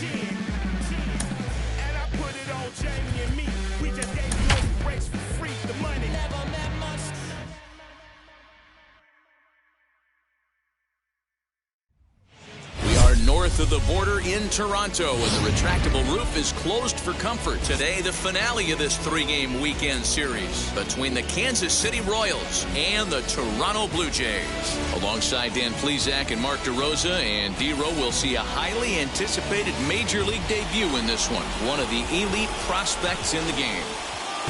And I put it on Jamie and me. We just gave you a race for free. The money never meant much. North of the border in Toronto, and the retractable roof is closed for comfort. Today, the finale of this three-game weekend series between the Kansas City Royals and the Toronto Blue Jays. Alongside Dan Plesac and Mark DeRosa, and D-Row will see a highly anticipated Major League debut in this one of the elite prospects in the game.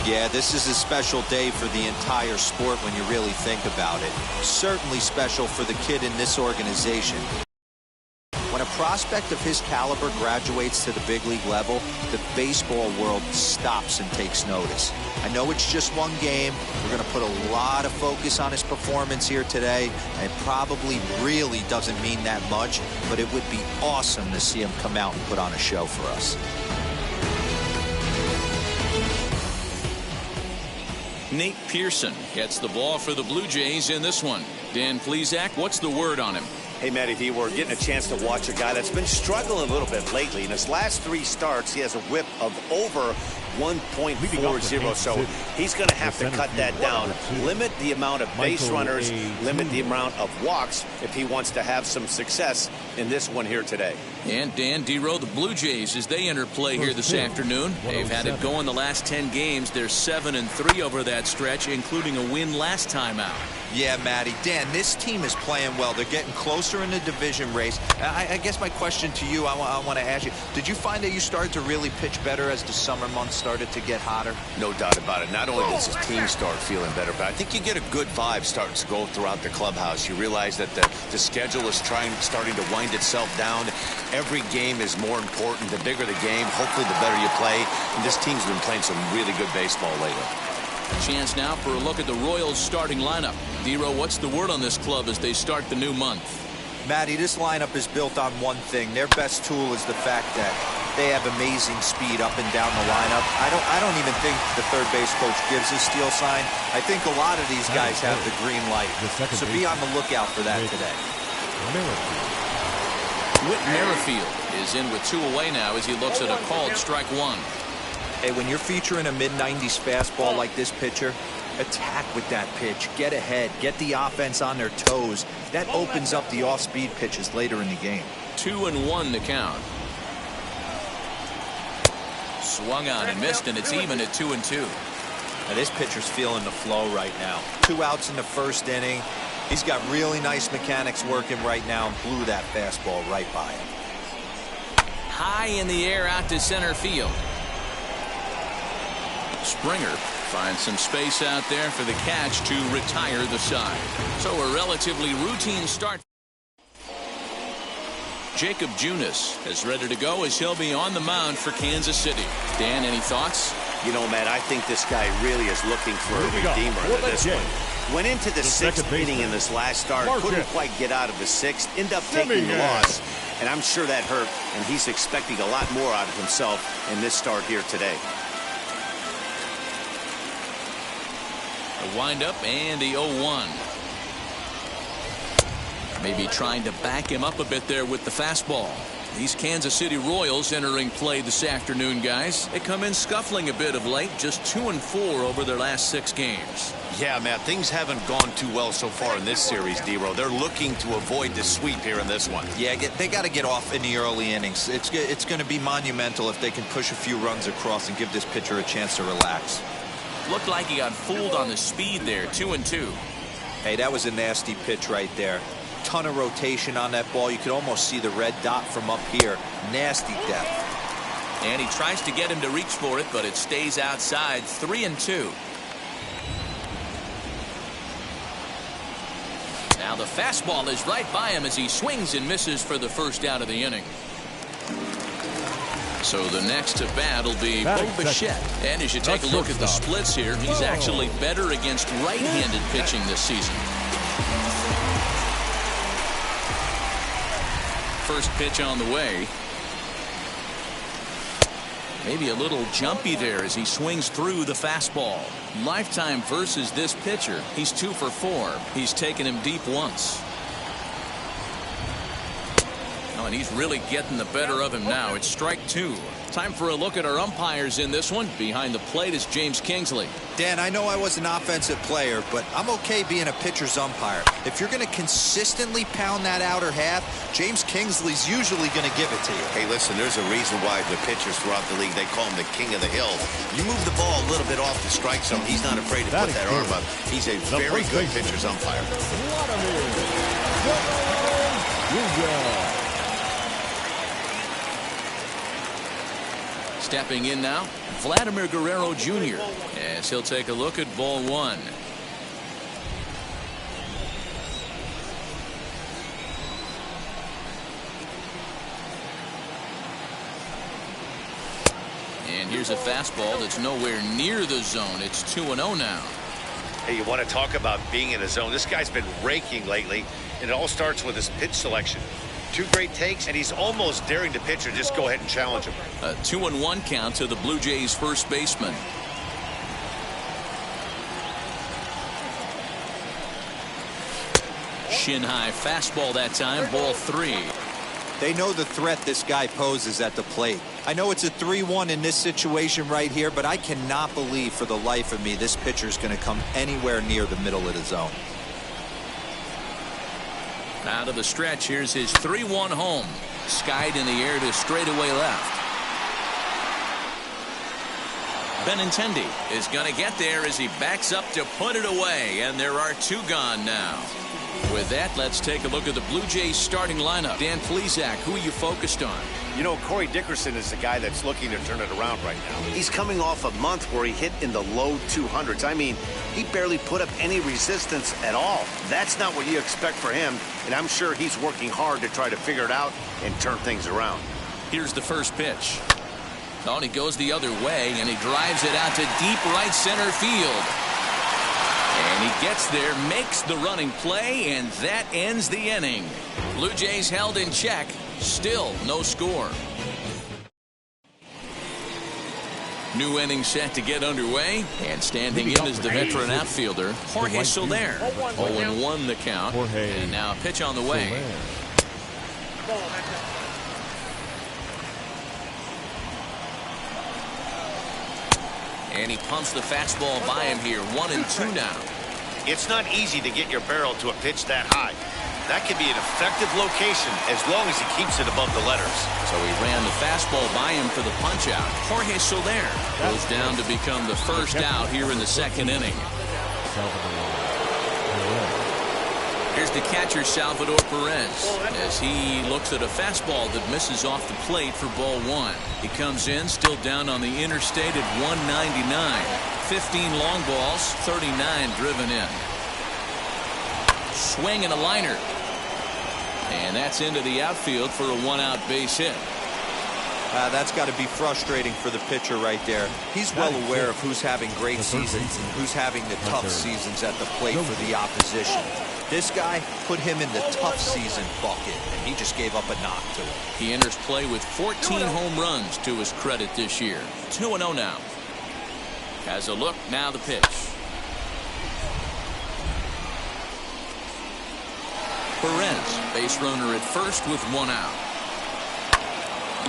Yeah, this is a special day for the entire sport when you really think about it. Certainly special for the kid in this organization. When a prospect of his caliber graduates to the big league level, the baseball world stops and takes notice. I know it's just one game. We're going to put a lot of focus on his performance here today. It probably really doesn't mean that much, but it would be awesome to see him come out and put on a show for us. Nate Pearson gets the ball for the Blue Jays in this one. Dan Plesac, what's the word on him? Hey, Matty V, we're getting a chance to watch a guy that's been struggling a little bit lately. In his last 3 starts, he has a whip of over 1.40, so he's going to have to cut that down. Limit the amount of base runners, limit the amount of walks if he wants to have some success in this one here today. And Dan, D-Row, the Blue Jays, as they enter play here this afternoon, they've had it going the last 10 games. They're 7-3 over that stretch, including a win last time out. Yeah, Matty. Dan, this team is playing well. They're getting closer in the division race. I guess my question to you, I want to ask you, did you find that you started to really pitch better as the summer months started to get hotter? No doubt about it. Not only does his team start feeling better, but I think you get a good vibe starting to go throughout the clubhouse. You realize that the schedule is starting to wind itself down. Every game is more important. The bigger the game, hopefully the better you play. And this team's been playing some really good baseball lately. A chance now for a look at the Royals starting lineup. D-Row, what's the word on this club as they start the new month? Matty, this lineup is built on one thing. Their best tool is the fact that they have amazing speed up and down the lineup. I don't even think the third base coach gives a steal sign. I think a lot of these guys have the green light. So be on the lookout for that today. Whit Merrifield is in with 2 away now as he looks at a called strike 1. Hey, when you're featuring a mid-90s fastball like this pitcher, attack with that pitch. Get ahead. Get the offense on their toes. That opens up the off-speed pitches later in the game. 2-1 to count. Swung on and missed, and it's even at 2-2. Now, this pitcher's feeling the flow right now. 2 outs in the first inning. He's got really nice mechanics working right now and blew that fastball right by him. High in the air out to center field. Springer finds some space out there for the catch to retire the side. So a relatively routine start. Jacob Junis is ready to go as he'll be on the mound for Kansas City. Dan, any thoughts? You know, Matt, I think this guy really is looking for a redeemer into this one. Went into the 6th inning in this last start, couldn't quite get out of the 6th, end up taking the loss. And I'm sure that hurt, and he's expecting a lot more out of himself in this start here today. The windup and the 0-1. Maybe trying to back him up a bit there with the fastball. These Kansas City Royals entering play this afternoon, guys. They come in scuffling a bit of late, just 2-4 over their last 6 games. Yeah, Matt, things haven't gone too well so far in this series, D-Row. They're looking to avoid the sweep here in this one. Yeah, they got to get off in the early innings. It's going to be monumental if they can push a few runs across and give this pitcher a chance to relax. Looked like he got fooled on the speed there, 2-2. Hey, that was a nasty pitch right there. Ton of rotation on that ball. You could almost see the red dot from up here. Nasty depth. And he tries to get him to reach for it, but it stays outside. 3-2. Now the fastball is right by him as he swings and misses for the first out of the inning. So the next to bat will be Bo Bichette. And as you take a look at the splits here, he's actually better against right-handed pitching this season. First pitch on the way. Maybe a little jumpy there as he swings through the fastball. Lifetime versus this pitcher. He's 2 for 4. He's taken him deep once. Now and he's really getting the better of him now. It's strike 2. Time for a look at our umpires in this one. Behind the plate is James Kingsley. Dan, I know I was an offensive player, but I'm okay being a pitcher's umpire. If you're going to consistently pound that outer half, James Kingsley's usually going to give it to you. Hey, listen, there's a reason why the pitchers throughout the league, they call him the king of the hill. You move the ball a little bit off the strike zone, he's not afraid to put that arm up. He's a very good pitcher's umpire. Stepping in now, Vladimir Guerrero Jr. as he'll take a look at ball 1. And here's a fastball that's nowhere near the zone. It's 2-0 now. Hey, you want to talk about being in a zone? This guy's been raking lately, and it all starts with his pitch selection. 2 great takes, and he's almost daring the pitcher. Just go ahead and challenge him. A 2-1 count to the Blue Jays first baseman. Shin high fastball that time, ball 3. They know the threat this guy poses at the plate. I know it's a 3-1 in this situation right here, but I cannot believe for the life of me this pitcher's going to come anywhere near the middle of the zone. Out of the stretch, here's his 3-1 home. Skied in the air to straightaway left. Benintendi is going to get there as he backs up to put it away, and there are 2 gone now. With that, let's take a look at the Blue Jays starting lineup. Dan Plesac, who are you focused on? You know, Corey Dickerson is the guy that's looking to turn it around right now. He's coming off a month where he hit in the low 200s. I mean, he barely put up any resistance at all. That's not what you expect for him, and I'm sure he's working hard to try to figure it out and turn things around. Here's the first pitch. Oh, he goes the other way, and he drives it out to deep right center field. And he gets there, makes the running play, and that ends the inning. Blue Jays held in check. Still no score. New inning set to get underway. And standing in is the veteran outfielder, Jorge Soler. 0-1 the count. And now a pitch on the way. And he pumps the fastball by him here. 1-2 now. It's not easy to get your barrel to a pitch that high. That can be an effective location as long as he keeps it above the letters. So he ran the fastball by him for the punch out. Jorge Soler goes down to become the first out here in the second inning. Here's the catcher, Salvador Perez, as he looks at a fastball that misses off the plate for ball 1. He comes in still down on the interstate at 199. 15 long balls, 39 driven in. Swing and a liner. And that's into the outfield for a 1-out base hit. That's got to be frustrating for the pitcher right there. He's well aware of who's having great seasons and who's having the tough seasons at the plate for the opposition. This guy put him in the tough season bucket, and he just gave up a knock to it. He enters play with 14 home runs to his credit this year. 2-0 now. Has a look, now the pitch. Perez, base runner at first with 1 out.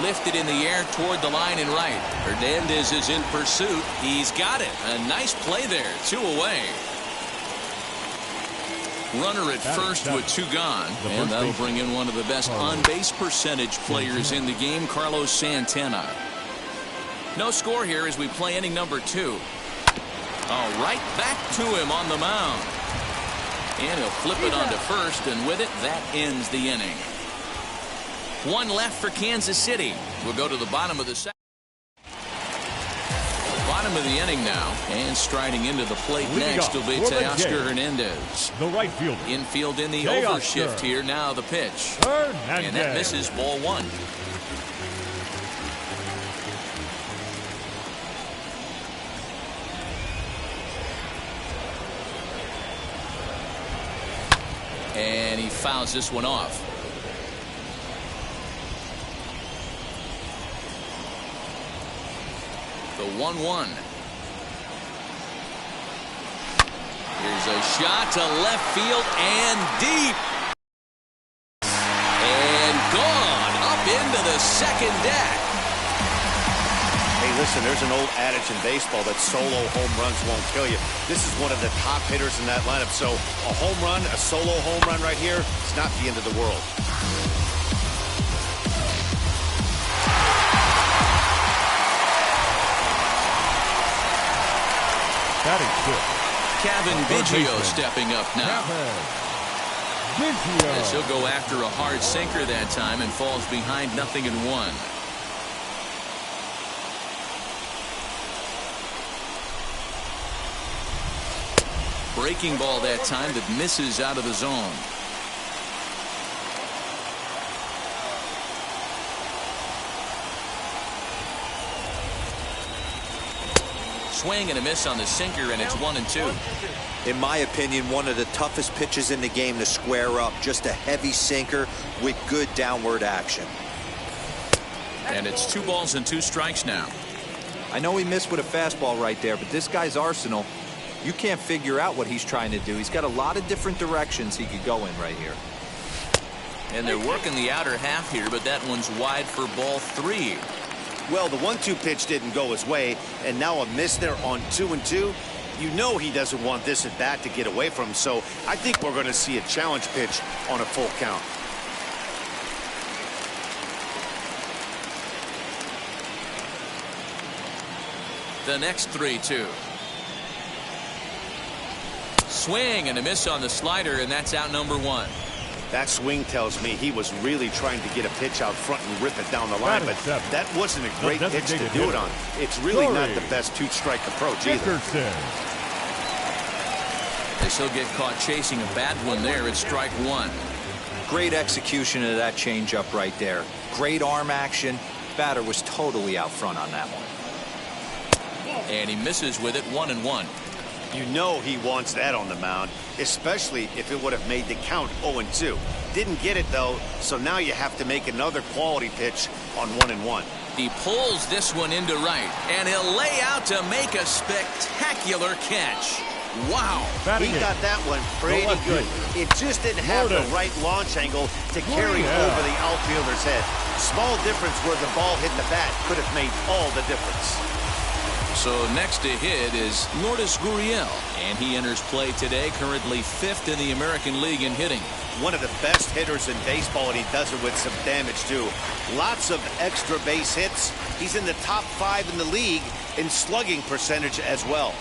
Lifted in the air toward the line and right. Hernandez is in pursuit. He's got it. A nice play there. 2 away. Runner at first with 2 gone. And that'll bring in one of the best on-base percentage players in the game, Carlos Santana. No score here as we play inning number 2. Oh, right back to him on the mound. And he'll flip it onto first, and with it, that ends the inning. 1 left for Kansas City. We'll go to the bottom of the second. Bottom of the inning now, and striding into the plate next will be Teoscar Hernandez. The right fielder. Infield in the overshift here. Now the pitch. And that misses, ball 1. And he fouls this one off. The 1-1. Here's a shot to left field and deep. And gone. second deck. Hey, listen, there's an old adage in baseball that solo home runs won't kill you. This is one of the top hitters in that lineup. So a home run, a solo home run right here, it's not the end of the world. That is good. Kevin Biggio stepping up now. As he'll go after a hard sinker that time and falls behind 0-1. Breaking ball that time that misses out of the zone. Swing and a miss on the sinker, and it's 1-2. In my opinion, one of the toughest pitches in the game to square up. Just a heavy sinker with good downward action. And it's 2 balls and 2 strikes now. I know he missed with a fastball right there, but this guy's arsenal, you can't figure out what he's trying to do. He's got a lot of different directions he could go in right here. And they're working the outer half here, but that one's wide for ball 3. Well, the 1-2 pitch didn't go his way, and now a miss there on 2-2. You know he doesn't want this at bat to get away from him, so I think we're going to see a challenge pitch on a full count. The next 3-2. Swing and a miss on the slider, and that's out number 1. That swing tells me he was really trying to get a pitch out front and rip it down the line, but that wasn't a great pitch to do it on. It's really not the best 2-strike approach either. As he'll get caught chasing a bad one there at strike 1. Great execution of that changeup right there. Great arm action. Batter was totally out front on that one. And he misses with it, 1-1. You know he wants that on the mound, especially if it would have made the count 0-2. Didn't get it, though, so now you have to make another quality pitch on 1-1. He pulls this one into right, and he'll lay out to make a spectacular catch. Wow. He got that one pretty good. It just didn't have the right launch angle to carry over the outfielder's head. Small difference where the ball hit the bat could have made all the difference. So next to hit is Lourdes Gurriel, and he enters play today, currently 5th in the American League in hitting. One of the best hitters in baseball, and he does it with some damage too. Lots of extra base hits. He's in the top 5 in the league in slugging percentage as well.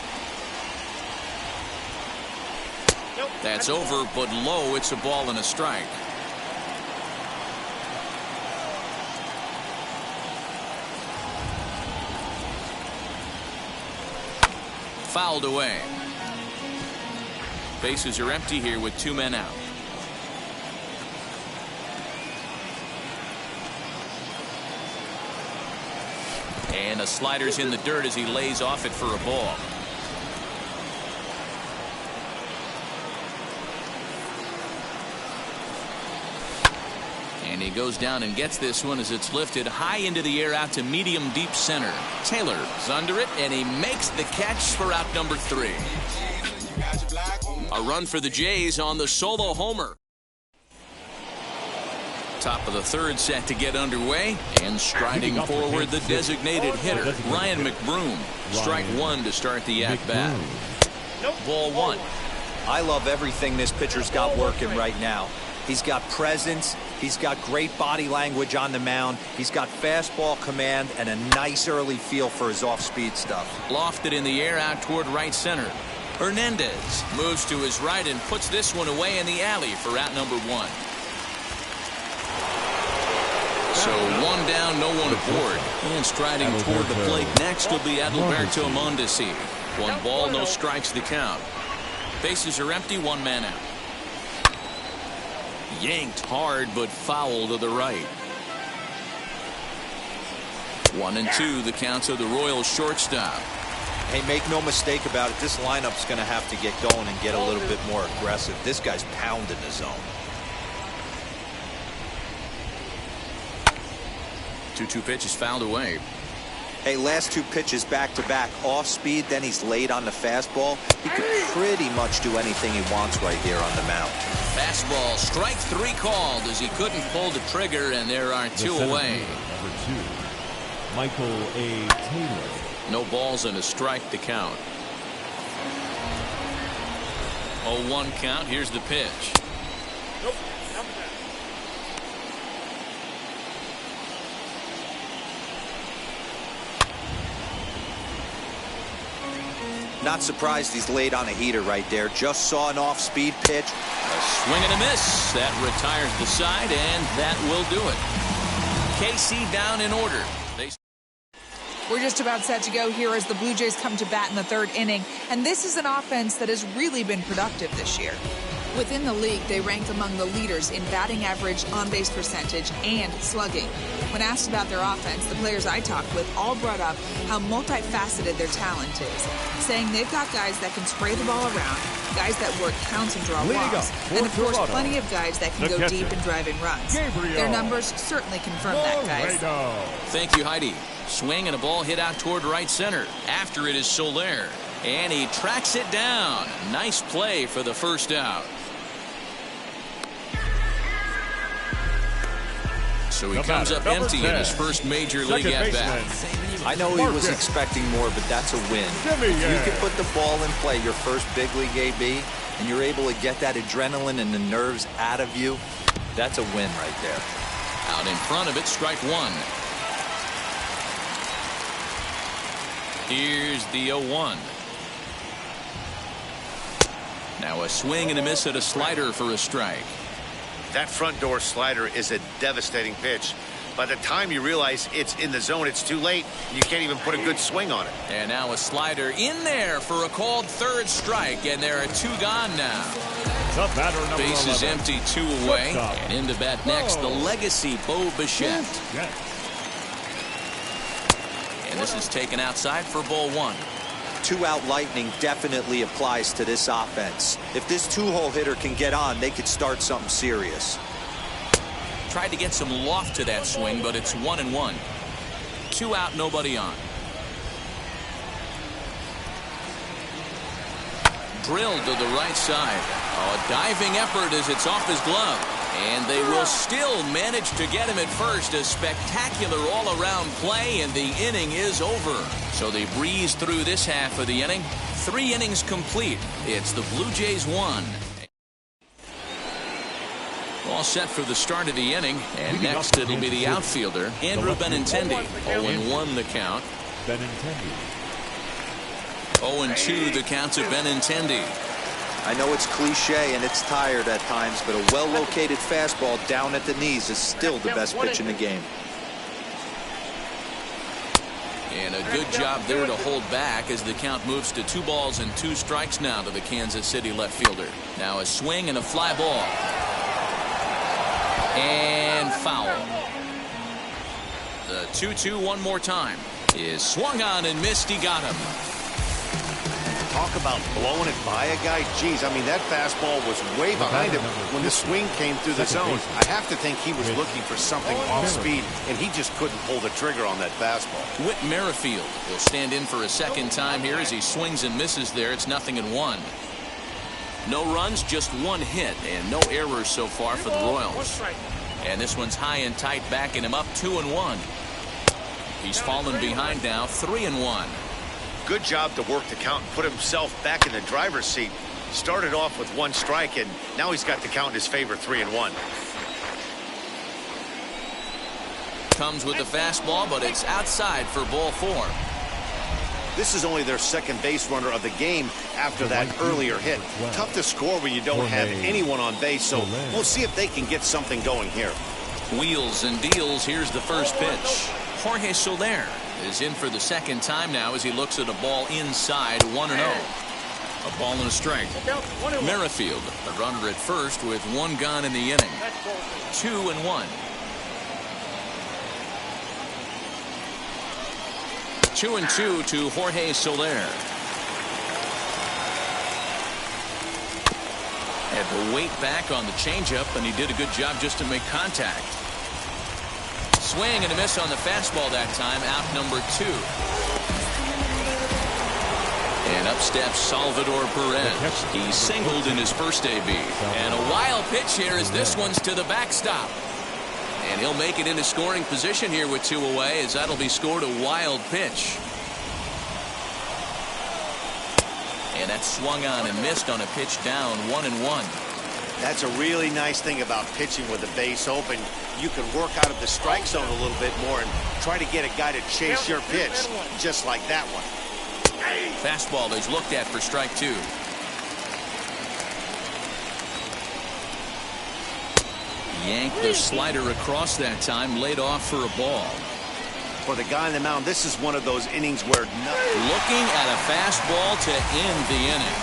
That's over, but low. It's a ball and a strike. Fouled away. Bases are empty here with 2 men out. And a slider's in the dirt as he lays off it for a ball. And he goes down and gets this one as it's lifted high into the air out to medium deep center. Taylor's under it, and he makes the catch for out number 3. A run for the Jays on the solo homer. Top of the 3rd set to get underway, and striding forward the designated hitter, Ryan McBroom. Strike 1 to start the at-bat. Ball 1. I love everything this pitcher's got working right now. He's got presence. He's got great body language on the mound. He's got fastball command and a nice early feel for his off-speed stuff. Lofted in the air out toward right center. Hernandez moves to his right and puts this one away in the alley for out number 1. So 1 down, no one aboard. And striding toward the plate next will be Adalberto Mondesi. 1 ball, no strikes the count. Bases are empty, 1 man out. Yanked hard, but foul to the right. 1-2, the count to the Royals shortstop. Hey, make no mistake about it, this lineup's going to have to get going and get a little bit more aggressive. This guy's pounding the zone. 2-2 pitch is fouled away. Hey, last 2 pitches back-to-back. Off speed, then he's late on the fastball. He could pretty much do anything he wants right here on the mound. Fastball, strike 3 called as he couldn't pull the trigger, and there are 2 away. Michael A. Taylor. No balls and a strike to count. 0-1 count. Here's the pitch. Nope. Not surprised he's laid on a heater right there. Just saw an off-speed pitch. A swing and a miss. That retires the side, and that will do it. KC down in order. We're just about set to go here as the Blue Jays come to bat in the third inning, and this is an offense that has really been productive this year. Within the league, they rank among the leaders in batting average, on-base percentage, and slugging. When asked about their offense, the players I talked with all brought up how multifaceted their talent is, saying they've got guys that can spray the ball around, guys that work counts and draw walks, and of course plenty of guys that can go deep and drive in runs. Their numbers certainly confirm that, guys. Thank you, Heidi. Swing and a ball hit out toward right center. After it is Soler, and he tracks it down. Nice play for the first out. So he comes up empty in his first major league at-bat. I know he was expecting more, but that's a win. If you can put the ball in play, your first big league AB, and you're able to get that adrenaline and the nerves out of you, that's a win right there. Out in front of it, strike one. Here's the 0-1. Now a swing and a miss at a slider for a strike. That front door slider is a devastating pitch. By the time you realize it's in the zone, it's too late. You can't even put a good swing on it. And now a slider in there for a called third strike, and there are two gone now. Base is empty, two away. And in to bat next, the legacy Bo Bichette. And this is taken outside for ball one. Two-out lightning definitely applies to this offense. If this two-hole hitter can get on, they could start something serious. Tried to get some loft to that swing, but it's 1-1. Two out, nobody on. Drilled to the right side. Oh, a diving effort as it's off his glove. And they will still manage to get him at first. A spectacular all-around play, and the inning is over. So they breeze through this half of the inning. 3 innings complete. It's the Blue Jays 1. All set for the start of the inning. And next it'll be the outfielder, Andrew Benintendi. 0-1 the count. 0-2 the count to Benintendi. I know it's cliche and it's tired at times, but a well-located fastball down at the knees is still the best pitch in the game. And a good job there to hold back as the count moves to 2 balls and 2 strikes now to the Kansas City left fielder. Now a swing and a fly ball. And foul. The 2-2 one more time is swung on and missed. He got him. Talk about blowing it by a guy. Geez, I mean, that fastball was way behind him when the swing came through the zone. I have to think he was looking for something off speed, and he just couldn't pull the trigger on that fastball. Whit Merrifield will stand in for a second time here as he swings and misses there. It's 0-1. No runs, just 1 hit, and no errors so far for the Royals. And this one's high and tight, backing him up 2-1. He's fallen behind now, 3-1. Good job to work the count and put himself back in the driver's seat. Started off with 1 strike, and now he's got the count in his favor, 3-1. Comes with the fastball, but it's outside for ball 4. This is only their second base runner of the game after that earlier hit. Tough to score when you don't have anyone on base, so we'll see if they can get something going here. Wheels and deals. Here's the first pitch. Jorge Soler is in for the second time now as he looks at a ball inside, 1-0. A ball and a strike. Merrifield, the runner at first with 1 gone in the inning. 2-1. 2-2 to Jorge Soler. Had to wait back on the changeup, and he did a good job just to make contact. Swing and a miss on the fastball that time. Out number 2. And up steps Salvador Perez. He singled in his first AB. And a wild pitch here as this one's to the backstop. And he'll make it into scoring position here with 2 away, as that'll be scored a wild pitch. And that's swung on and missed on a pitch down, 1-1. That's a really nice thing about pitching with the base open. You can work out of the strike zone a little bit more and try to get a guy to chase your pitch, just like that one. Fastball is looked at for strike 2. Yanked the slider across that time, laid off for a ball. For the guy on the mound, this is one of those innings where looking at a fastball to end the inning.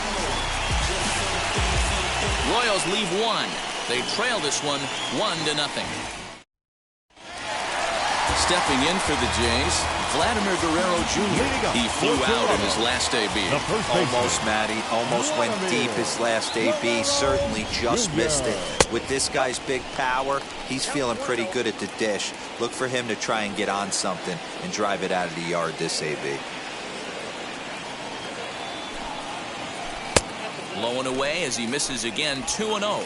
Royals leave 1. They trail this one 1-0. Stepping in for the Jays, Vladimir Guerrero Jr. He flew out in his last AB. Almost, Matty. Almost went deep his last AB. Certainly just missed it. With this guy's big power, he's feeling pretty good at the dish. Look for him to try and get on something and drive it out of the yard this AB. Low and away as he misses again, 2-0.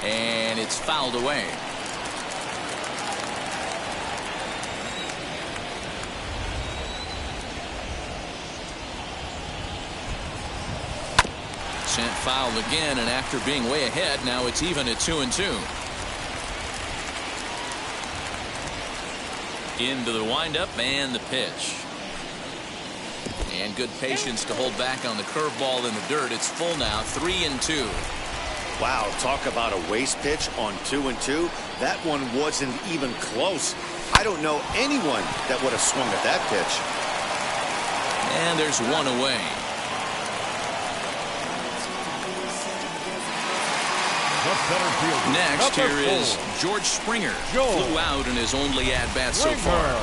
And it's fouled away. Sent foul again, and after being way ahead, now it's even at 2-2. Into the windup and the pitch. And good patience to hold back on the curveball in the dirt. It's full now, 3-2. Wow, talk about a waste pitch on 2-2. That one wasn't even close. I don't know anyone that would have swung at that pitch. And there's 1 away. Next, here is George Springer. Flew out in his only at-bat so far.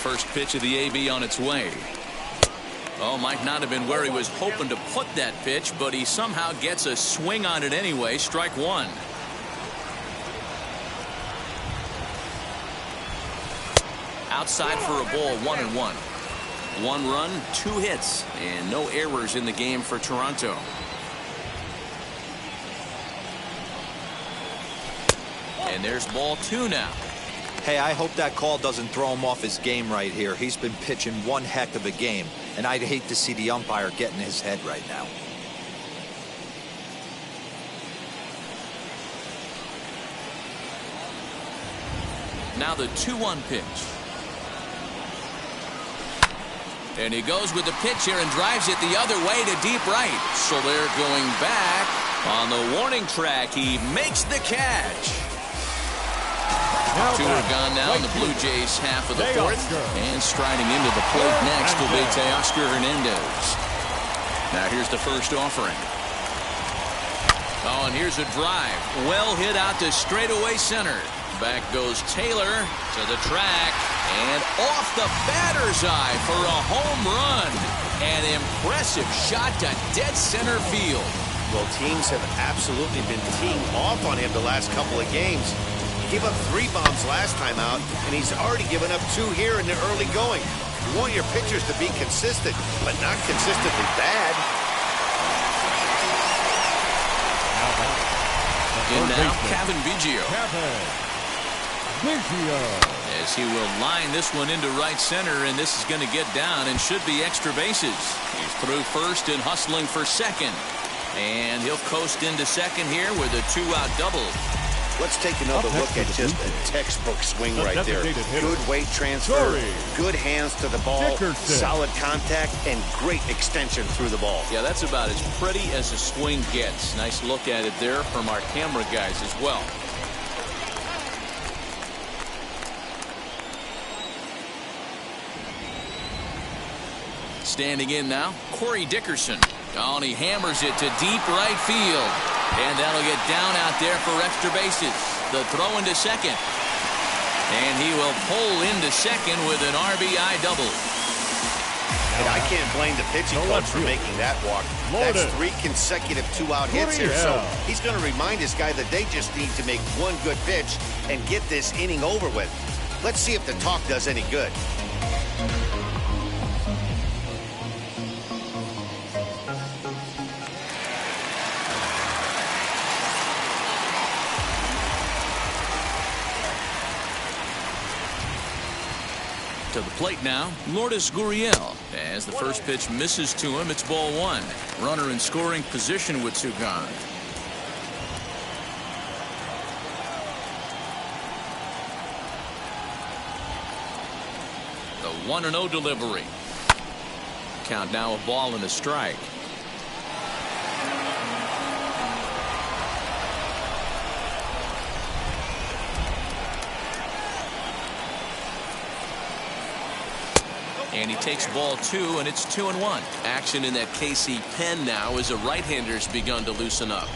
First pitch of the AB on its way. Oh, might not have been where he was hoping to put that pitch, but he somehow gets a swing on it anyway. Strike 1. Outside for a ball, 1-1. 1 run, 2 hits, and no errors in the game for Toronto. And there's ball 2 now. Hey, I hope that call doesn't throw him off his game right here. He's been pitching one heck of a game, and I'd hate to see the umpire get in his head right now. Now the 2-1 pitch. And he goes with the pitch here and drives it the other way to deep right. So they're going back on the warning track. He makes the catch. 2 are gone now in the Blue Jays half of the 4th. And striding into the plate next will be Teoscar Hernandez. Now here's the first offering. Oh, and here's a drive. Well hit out to straightaway center. Back goes Taylor to the track. And off the batter's eye for a home run. An impressive shot to dead center field. Well, teams have absolutely been teeing off on him the last couple of games. He gave up 3 bombs last time out, and he's already given up 2 here in the early going. You want your pitchers to be consistent, but not consistently bad. In now, Kevin Biggio. As he will line this one into right center, and this is going to get down and should be extra bases. He's through first and hustling for second. And he'll coast into second here with a 2-out double. Let's take another look at just a textbook swing right there. Good weight transfer, good hands to the ball, solid contact, and great extension through the ball. Yeah, that's about as pretty as a swing gets. Nice look at it there from our camera guys as well. Standing in now, Corey Dickerson. Oh, and he hammers it to deep right field. And that'll get down out there for extra bases. The throw into second. And he will pull into second with an RBI double. And I can't blame the pitching coach for making that walk. That's 3 consecutive 2-out hits here. So he's going to remind this guy that they just need to make 1 good pitch and get this inning over with. Let's see if the talk does any good. To the plate now, Lourdes Gurriel. As the first pitch misses to him, it's ball one. Runner in scoring position with two gone. The 1-0 delivery. Count now a ball and a strike. And he takes ball two, and it's 2-1. Action in that KC pen now as a right-hander's begun to loosen up.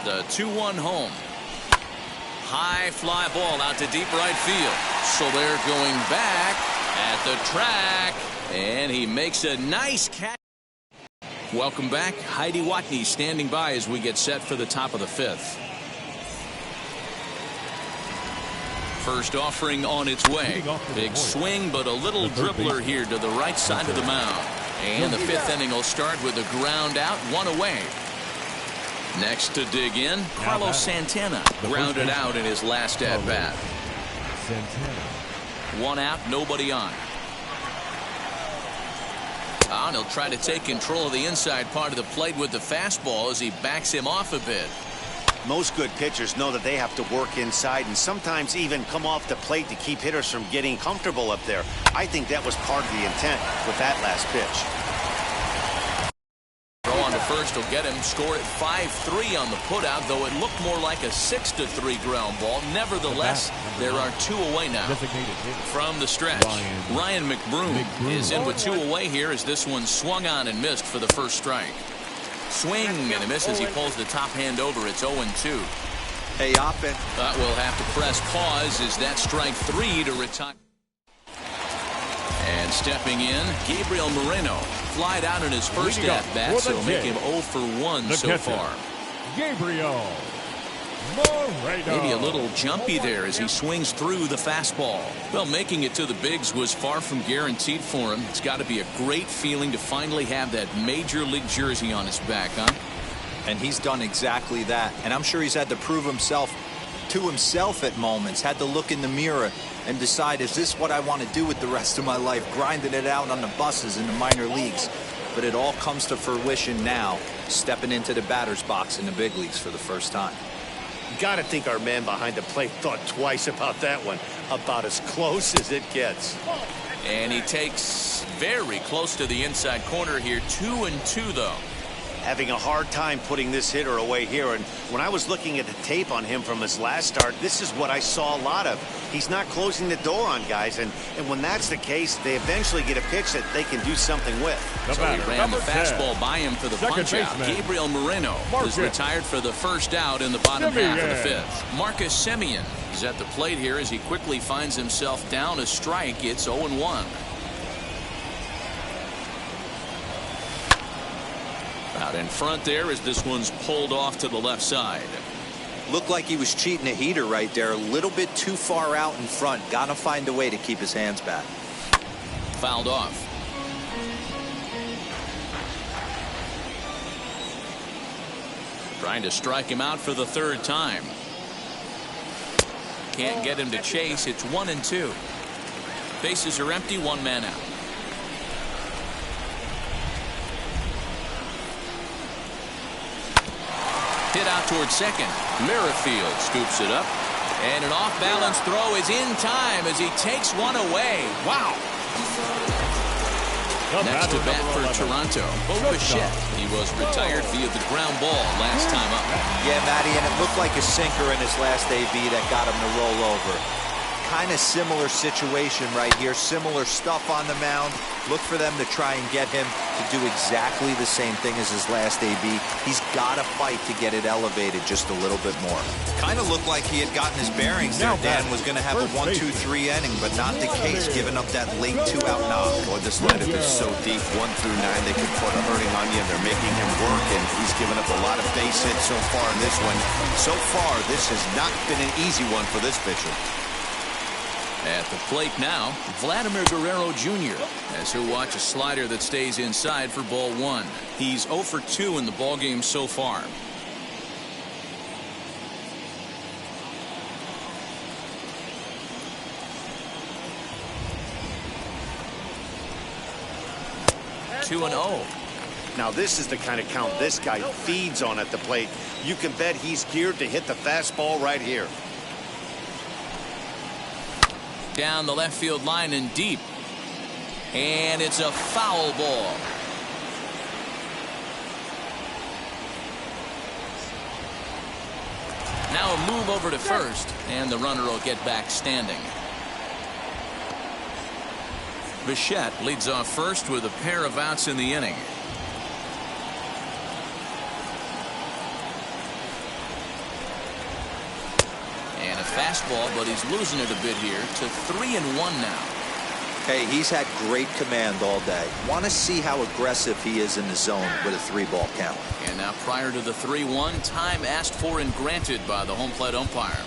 The 2-1 home. High fly ball out to deep right field. So they're going back at the track, and he makes a nice catch. Welcome back. Heidi Watney standing by as we get set for the top of the fifth. First offering on its way. Big swing, but a little dribbler here to the right side of the mound. And the fifth inning will start with a ground out, one away. Next to dig in, Carlos Santana grounded out in his last at bat. One out, nobody on. And he'll try to take control of the inside part of the plate with the fastball as he backs him off a bit. Most good pitchers know that they have to work inside and sometimes even come off the plate to keep hitters from getting comfortable up there. I think that was part of the intent with that last pitch. Throw on to first will get him. Score at 5-3 on the putout, though it looked more like a 6-3 ground ball. Nevertheless, there are two away now. From the stretch, Ryan McBroom is in with two away here as this one swung on and missed for the first strike. Swing and a miss as he pulls the top hand over. It's 0-2. Hey, offense. But we'll have to press pause as that strike three to retire. And stepping in, Gabriel Moreno. Flied out in his first at bat, so make him 0 for 1 so far. Gabriel Moreno. Maybe a little jumpy there as he swings through the fastball. Well, making it to the bigs was far from guaranteed for him. It's got to be a great feeling to finally have that major league jersey on his back, huh? And he's done exactly that. And I'm sure he's had to prove himself to himself at moments. Had to look in the mirror and decide, is this what I want to do with the rest of my life? Grinding it out on the buses in the minor leagues. But it all comes to fruition now, stepping into the batter's box in the big leagues for the first time. Got to think our man behind the plate thought twice about that one. About as close as it gets. And he takes very close to the inside corner here. 2-2 though. Having a hard time putting this hitter away here. And when I was looking at the tape on him from his last start, this is what I saw a lot of. He's not closing the door on guys. And when that's the case, they eventually get a pitch that they can do something with. So he ran the fastball by him for the punch out. Gabriel Moreno is retired for the first out in the bottom half of the fifth. Marcus Semien is at the plate here as he quickly finds himself down a strike. It's 0-1. Out in front there as this one's pulled off to the left side. Looked like he was cheating a heater right there. A little bit too far out in front. Got to find a way to keep his hands back. Fouled off. Trying to strike him out for the third time. Can't get him to chase. It's 1-2. Bases are empty. One man out. Hit out towards second. Merrifield scoops it up. And an off-balance throw is in time as he takes one away. Wow. Next to bat for Toronto, Bo Bichette. He was retired via the ground ball last time up. Yeah, Matty, and it looked like a sinker in his last AB that got him to roll over. Kind of similar situation right here. Similar stuff on the mound. Look for them to try and get him to do exactly the same thing as his last AB. He's got to fight to get it elevated just a little bit more. Kind of looked like he had gotten his bearings there. Dan was going to have a 1-2-3 inning, but not the case, giving up that late 2-out knock. Well, this lineup is so deep, 1 through 9, they could put a hurting on you. They're making him work, and he's given up a lot of base hits so far in this one. So far, this has not been an easy one for this pitcher. At the plate now, Vladimir Guerrero Jr. as he'll watch a slider that stays inside for ball one. He's 0 for 2 in the ballgame so far. 2-0. Now this is the kind of count this guy feeds on at the plate. You can bet he's geared to hit the fastball right here. Down the left field line and deep. And it's a foul ball. Now a move over to first, and the runner will get back standing. Bichette leads off first with a pair of outs in the inning. And a fastball, but he's losing it a bit here to 3-1 now. Hey, he's had great command all day. Want to see how aggressive he is in the zone with a 3-ball count. And now prior to the 3-1, time asked for and granted by the home plate umpire.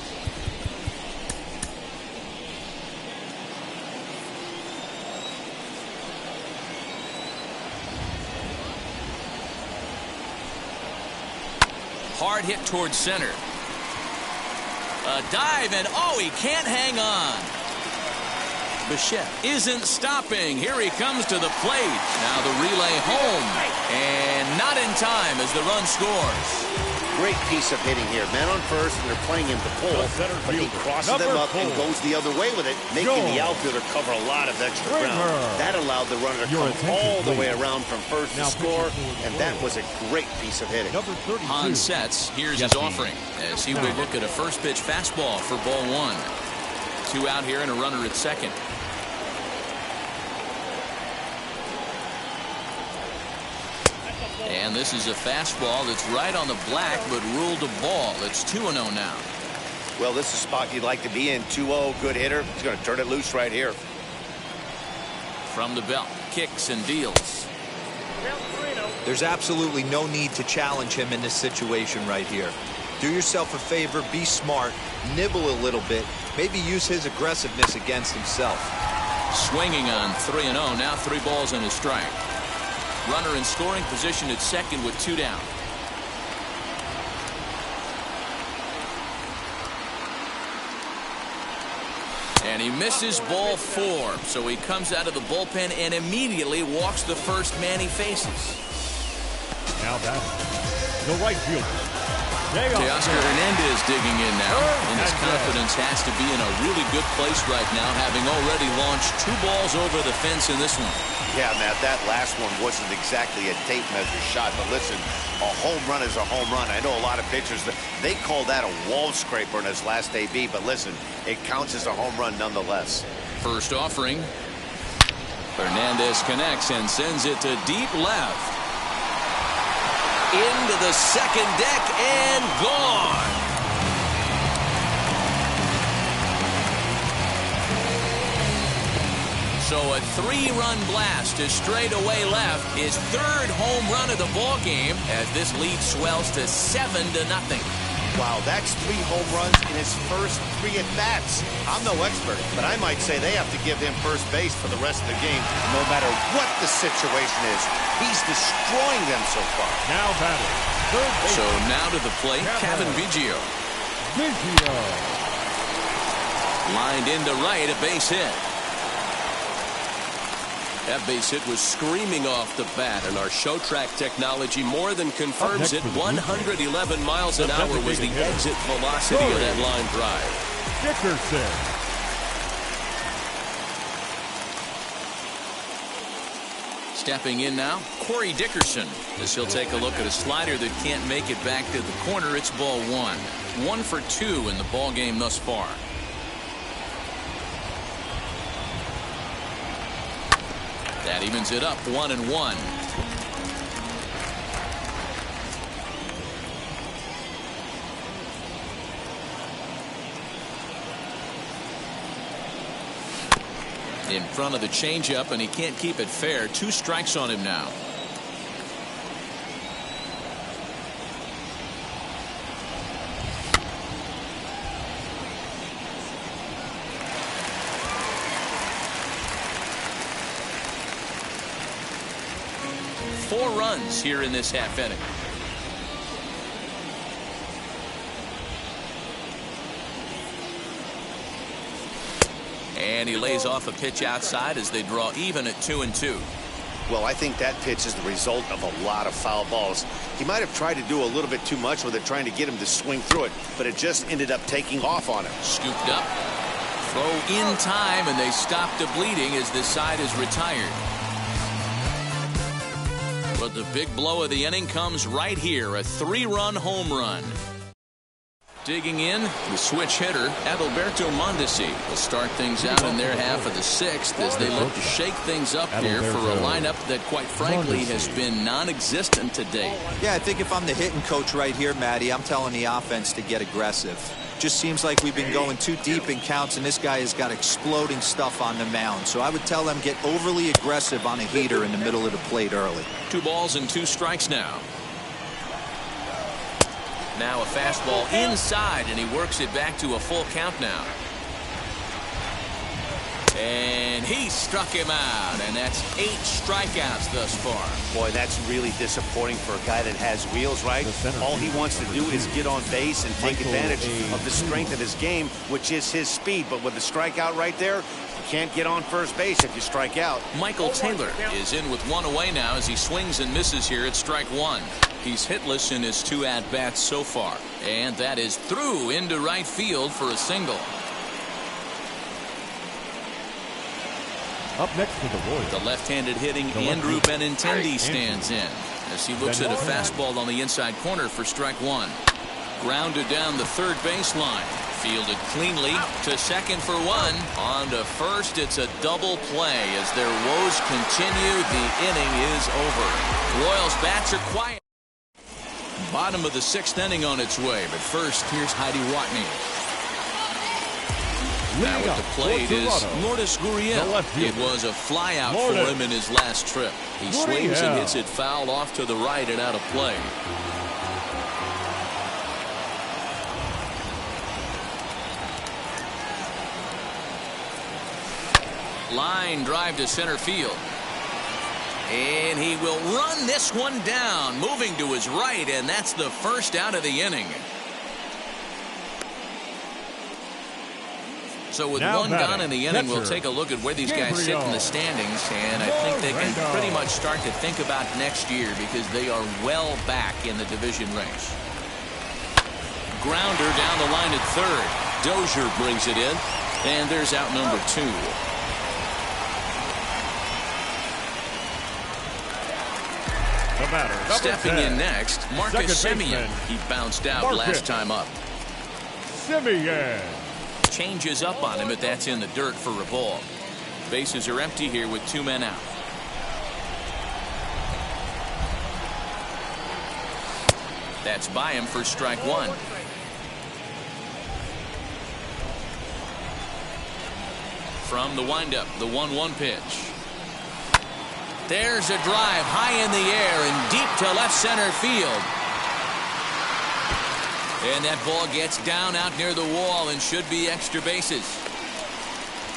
Hard hit towards center. A dive, and oh, he can't hang on. Bichette isn't stopping. Here he comes to the plate. Now the relay home. And not in time as the run scores. Great piece of hitting here. Man on first, and they're playing him to pull. But he crosses them up and goes the other way with it, making the outfielder cover a lot of extra ground. That allowed the runner to come all the way around from first to score, and that was a great piece of hitting. Hahn sets. Here's his offering as he will look at a first pitch fastball for ball one. 2 out here and a runner at second. And this is a fastball that's right on the black, but ruled a ball. It's 2-0 now. Well, this is a spot you'd like to be in. 2-0, good hitter. He's going to turn it loose right here. From the belt, kicks and deals. There's absolutely no need to challenge him in this situation right here. Do yourself a favor, be smart, nibble a little bit, maybe use his aggressiveness against himself. Swinging on 3-0, now 3 balls and a strike. Runner in scoring position at second with 2 down. And he misses ball 4, so he comes out of the bullpen and immediately walks the first man he faces. Now that the right fielder. Teoscar Hernandez digging in now, and his confidence has to be in a really good place right now, having already launched 2 balls over the fence in this one. Yeah, Matt, that last one wasn't exactly a tape measure shot, but listen, a home run is a home run. I know a lot of pitchers, they call that a wall scraper in his last AB, but listen, it counts as a home run nonetheless. First offering. Hernandez connects and sends it to deep left. Into the second deck and gone. So a 3-run blast to straightaway left, his 3rd home run of the ball game as this lead swells to 7-0. Wow, that's 3 home runs in his first 3 at-bats. I'm no expert, but I might say they have to give him first base for the rest of the game, no matter what the situation is. He's destroying them so far. Now batting, third base. So now to the plate, Kevin Biggio. Lined into right, a base hit. That base hit was screaming off the bat, and our show track technology more than confirms it. 111 miles an hour was the exit velocity of that line drive. Dickerson. Stepping in now, Corey Dickerson, as he'll take a look at a slider that can't make it back to the corner. It's ball 1. 1 for 2 in the ball game thus far. That evens it up 1-1. In front of the changeup, and he can't keep it fair. 2 strikes on him now. Four runs here in this half inning. And he lays off a pitch outside as they draw even at 2-2. Well, I think that pitch is the result of a lot of foul balls. He might have tried to do a little bit too much with it, trying to get him to swing through it, but it just ended up taking off on him. Scooped up. Throw in time, and they stop the bleeding as this side is retired. But the big blow of the inning comes right here, a 3-run home run. Digging in, the switch hitter, Adalberto Mondesi, will start things out in their half of the 6th as they look to shake things up here for a lineup that, quite frankly, has been non-existent today. Yeah, I think if I'm the hitting coach right here, Matty, I'm telling the offense to get aggressive. Just seems like we've been going too deep in counts, and this guy has got exploding stuff on the mound. So I would tell them get overly aggressive on a heater in the middle of the plate early. 2 balls and 2 strikes now. Now a fastball inside, and he works it back to a full count now. And he struck him out, and that's 8 strikeouts thus far. Boy, that's really disappointing for a guy that has wheels, right? All he wants to do is get on base and take advantage of the strength of his game, which is his speed. But with the strikeout right there, you can't get on first base if you strike out. Michael Taylor is in with 1 away now as he swings and misses here at strike 1. He's hitless in his 2 at-bats so far. And that is through into right field for a single. Up next to the Royals, The left-handed hitting Andrew Benintendi stands in as he looks at a fastball on the inside corner for strike 1. Grounded down the third baseline. Fielded cleanly to second for 1. On to first, it's a double play as their woes continue. The inning is over. Royals bats are quiet. Bottom of the 6th inning on its way, but first, here's Heidi Watney. Now at the plate is Lourdes Gurriel. It was a flyout for him in his last trip. He swings and hits it foul off to the right and out of play. Line drive to center field. And he will run this one down, moving to his right, and that's the first out of the inning. So with Now 1 gone in the inning, we'll take a look at where these guys sit in the standings, and I think they can pretty much start to think about next year because they are well back in the division race. Grounder down the line at third. Dozier brings it in, and there's out number 2. Stepping in next, Marcus Semien. He bounced out last time up. Semien changes up on him, but that's in the dirt for a ball. Bases are empty here with 2 men out. That's by him for strike 1. From the windup, the 1-1 pitch. There's a drive high in the air and deep to left center field. And that ball gets down out near the wall and should be extra bases.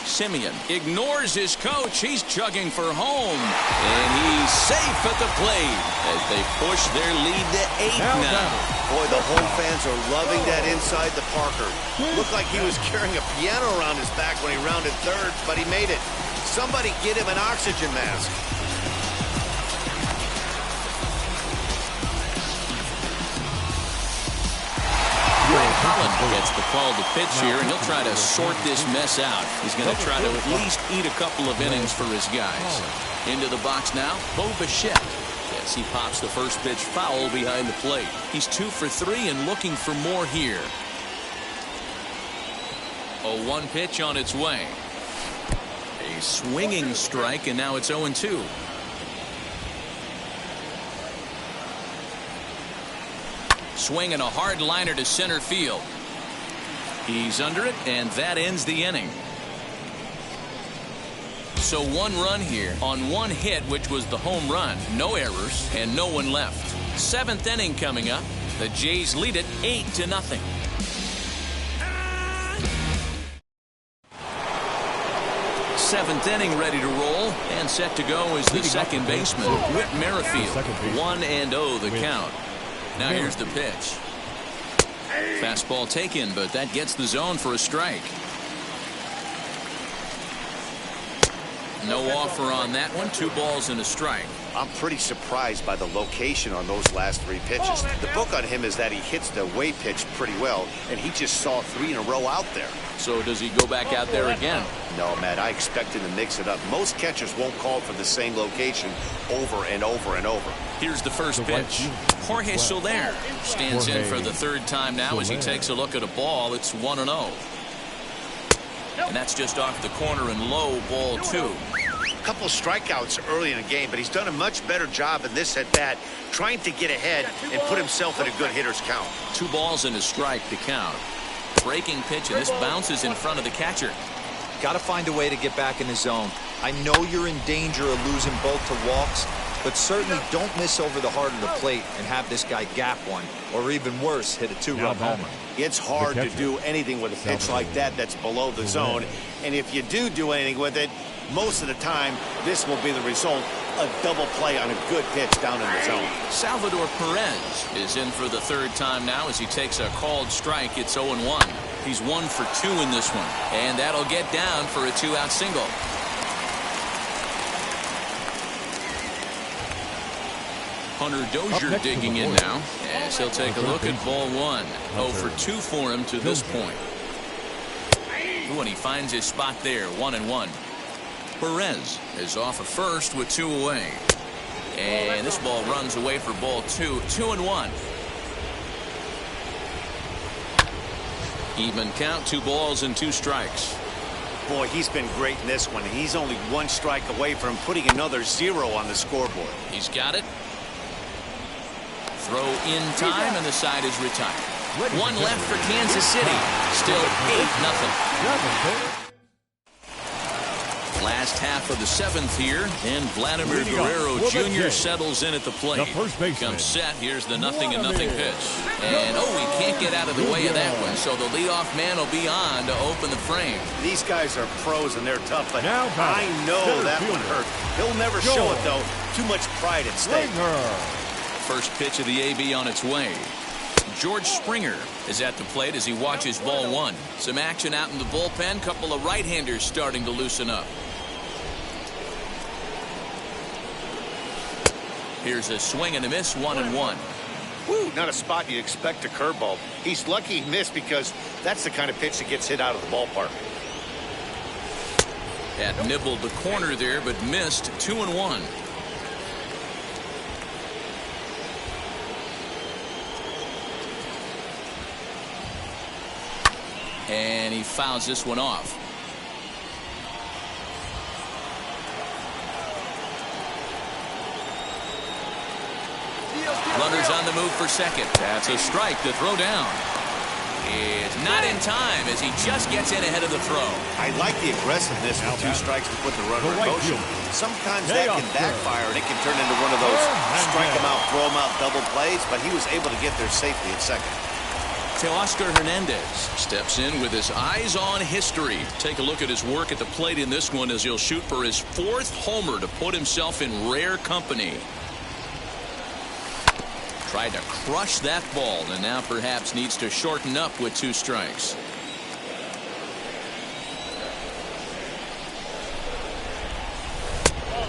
Semien ignores his coach. He's chugging for home. And he's safe at the plate as they push their lead to 8 now. Boy, the home fans are loving that inside the Parker. Looked like he was carrying a piano around his back when he rounded third, but he made it. Somebody get him an oxygen mask. Holland gets the call to pitch here, and he'll try to sort this mess out. He's going to try to at least eat a couple of innings for his guys. Into the box now, Bo Bichette. Yes, he pops the first pitch foul behind the plate. He's 2 for 3 and looking for more here. A 1 pitch on its way. A swinging strike, and now it's 0-2. Swinging a hard liner to center field. He's under it, and that ends the inning. So 1 run here on 1 hit, which was the home run. No errors and no one left. 7th inning coming up. The Jays lead it 8-0. Seventh inning ready to roll, and set to go is the second baseman, Whit Merrifield. 1-0 the count. Now here's the pitch. Fastball taken, but that gets the zone for a strike. No offer on that one. 2 balls and a strike. I'm pretty surprised by the location on those last 3 pitches. The book on him is that he hits the away pitch pretty well, and he just saw 3 in a row out there. So does he go back out there again? No, Matt, I expect him to mix it up. Most catchers won't call for the same location over and over and over. Here's the first pitch. Jorge Soler stands in for the 3rd time now as he takes a look at a ball. It's 1-0. And that's just off the corner and low, ball 2. A couple strikeouts early in the game, but he's done a much better job in this at-bat trying to get ahead and put himself in a good hitter's count. 2 balls and a strike to count. Breaking pitch, and this bounces in front of the catcher. Got to find a way to get back in the zone. I know you're in danger of losing both to walks, but certainly don't miss over the heart of the plate and have this guy gap one, or even worse, hit a 2-run homer. It's hard to do anything with a pitch like that that's below the zone, and if you do anything with it, most of the time this will be the result, a double play on a good pitch down in the zone. Salvador Perez is in for the 3rd time now as he takes a called strike. It's 0-1. He's 1 for 2 in this one, and that'll get down for a 2-out single. Hunter Dozier digging in now as he'll take a look at ball 1. 0 for 2 for him to this point. Ooh, and he finds his spot there, 1-1. Perez is off of first with 2 away. And this ball runs away for ball 2. 2-1. Even count, 2 balls and 2 strikes. Boy, he's been great in this one. He's only 1 strike away from putting another 0 on the scoreboard. He's got it. Throw in time, and the side is retired. 1 left for Kansas City. Still 8-0. Last half of the 7th here, and Vladimir Guerrero Jr. settles in at the plate. Comes set. Here's the 0-0 pitch. And, he can't get out of the way of that one, so the leadoff man will be on to open the frame. These guys are pros, and they're tough, but I know that one hurt. He'll never show it, though. Too much pride at stake. First pitch of the AB on its way. George Springer is at the plate as he watches ball 1. Some action out in the bullpen. Couple of right-handers starting to loosen up. Here's a swing and a miss, 1-1. Woo, not a spot you expect a curveball. He's lucky he missed because that's the kind of pitch that gets hit out of the ballpark. That nibbled the corner there, but missed. 2-1. And he fouls this one off. Runners on the move for second. That's a strike to throw down. It's not in time as he just gets in ahead of the throw. I like the aggressiveness with 2 strikes to put the runner in motion. Sometimes that can backfire and it can turn into one of those strike him out, throw him out double plays, but he was able to get there safely at second. Teoscar Hernandez steps in with his eyes on history. Take a look at his work at the plate in this one as he'll shoot for his 4th homer to put himself in rare company. Tried to crush that ball and now perhaps needs to shorten up with 2 strikes.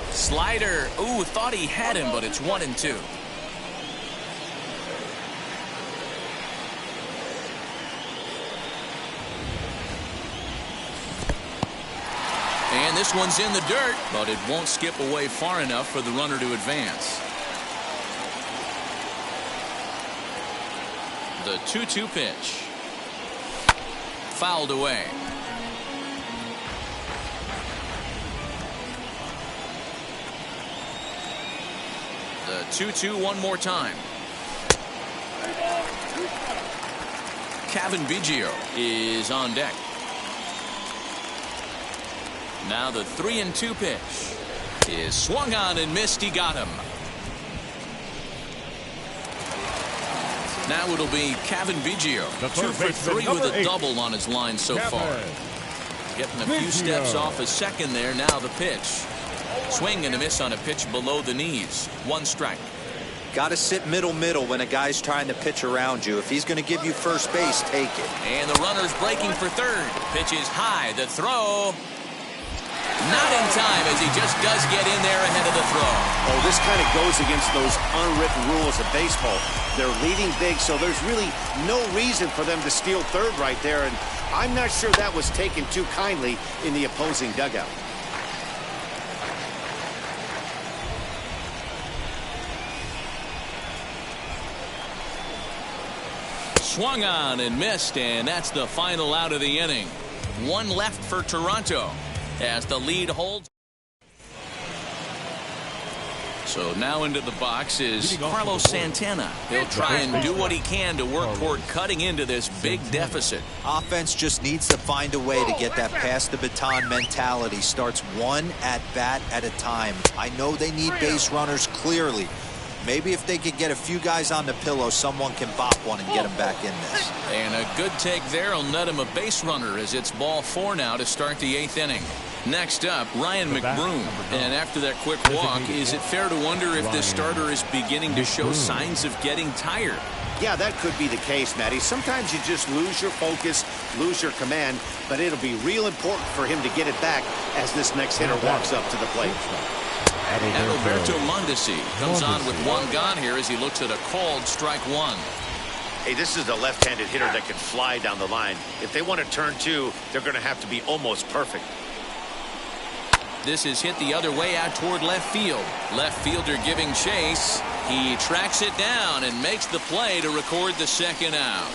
Slider. Ooh, thought he had him, but it's 1-2. And this one's in the dirt, but it won't skip away far enough for the runner to advance. The 2-2 pitch. Fouled away. The 2-2 one more time. Kevin Biggio is on deck. Now the 3-2 pitch is swung on and missed. He got him. Now it'll be Kevin Biggio, 2 for 3 with a double on his line so far. Getting a few steps off his second there. Now the pitch. Swing and a miss on a pitch below the knees. 1 strike. Got to sit middle when a guy's trying to pitch around you. If he's going to give you first base, take it. And the runner's breaking for third. Pitch is high. The throw. Not in time, as he just does get in there ahead of the throw. Oh, this kind of goes against those unwritten rules of baseball. They're leading big, so there's really no reason for them to steal third right there, and I'm not sure that was taken too kindly in the opposing dugout. Swung on and missed, and that's the final out of the inning. One left for Toronto as the lead holds. So now into the box is Carlos Santana. He'll try and do what he can to work toward cutting into this big deficit. Offense just needs to find a way to get that pass the baton mentality. Starts one at bat at a time. I know they need base runners clearly. Maybe if they could get a few guys on the pillow, someone can bop one and get him back in this. And a good take there will net him a base runner, as it's ball 4 now to start the 8th inning. Next up, Ryan McBroom. And after that quick walk, is it fair to wonder if this starter is beginning to show signs of getting tired? Yeah, that could be the case, Matty. Sometimes you just lose your focus, lose your command, but it'll be real important for him to get it back as this next hitter walks up to the plate. And Roberto Mondesi comes on with one gone here as he looks at a called strike one. Hey, this is a left-handed hitter that can fly down the line. If they want to turn two, they're going to have to be almost perfect. This is hit the other way out toward left field. Left fielder giving chase. He tracks it down and makes the play to record the second out.